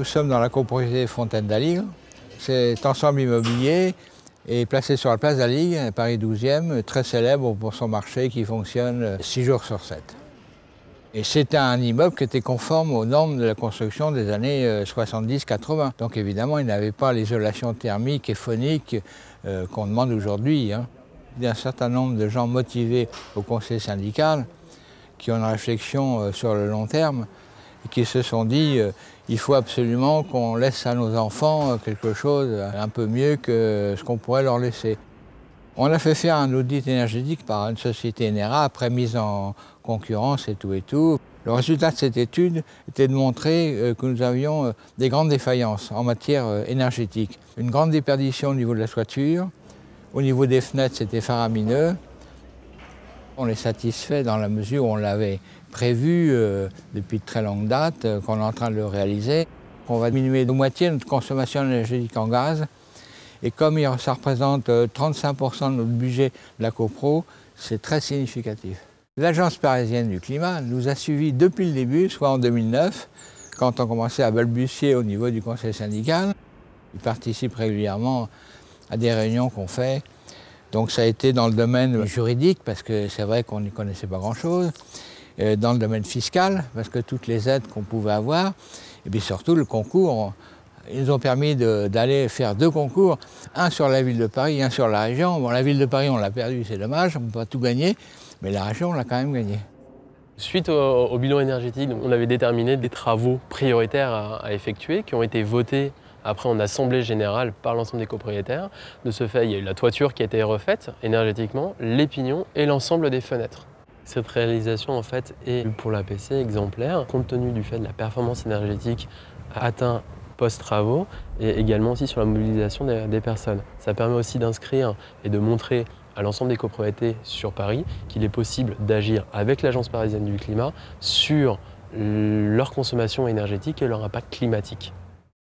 Nous sommes dans la copropriété Fontaine d'Aligre. Cet ensemble immobilier est placé sur la place d'Aligre, Paris 12e, très célèbre pour son marché qui fonctionne 6 jours sur 7. Et c'était un immeuble qui était conforme aux normes de la construction des années 70-80. Donc évidemment, il n'avait pas l'isolation thermique et phonique qu'on demande aujourd'hui. Il y a un certain nombre de gens motivés au conseil syndical qui ont une réflexion sur le long terme et qui se sont dit il faut absolument qu'on laisse à nos enfants quelque chose un peu mieux que ce qu'on pourrait leur laisser. On a fait faire un audit énergétique par une société NRA après mise en concurrence et tout. Le résultat de cette étude était de montrer que nous avions des grandes défaillances en matière énergétique. Une grande déperdition au niveau de la toiture, au niveau des fenêtres c'était faramineux. On est satisfait dans la mesure où on l'avait prévu depuis de très longue date, qu'on est en train de le réaliser. On va diminuer de moitié notre consommation énergétique en gaz. Et comme ça représente 35% de notre budget de la copro, c'est très significatif. L'Agence parisienne du climat nous a suivis depuis le début, soit en 2009, quand on commençait à balbutier au niveau du conseil syndical. Ils participent régulièrement à des réunions qu'on fait. Donc ça a été dans le domaine juridique, parce que c'est vrai qu'on n'y connaissait pas grand-chose, dans le domaine fiscal, parce que toutes les aides qu'on pouvait avoir, et puis surtout le concours. Ils nous ont permis d'aller faire 2 concours, un sur la ville de Paris, un sur la région. Bon, la ville de Paris, on l'a perdu, c'est dommage, on ne peut pas tout gagner, mais la région, on l'a quand même gagné. Suite au bilan énergétique, on avait déterminé des travaux prioritaires à effectuer qui ont été votés après en assemblée générale par l'ensemble des copropriétaires. De ce fait, il y a eu la toiture qui a été refaite énergétiquement, les pignons et l'ensemble des fenêtres. Cette réalisation en fait est pour l'APC exemplaire, compte tenu du fait de la performance énergétique atteinte post-travaux et également aussi sur la mobilisation des personnes. Ça permet aussi d'inscrire et de montrer à l'ensemble des copropriétés sur Paris qu'il est possible d'agir avec l'Agence parisienne du climat sur leur consommation énergétique et leur impact climatique.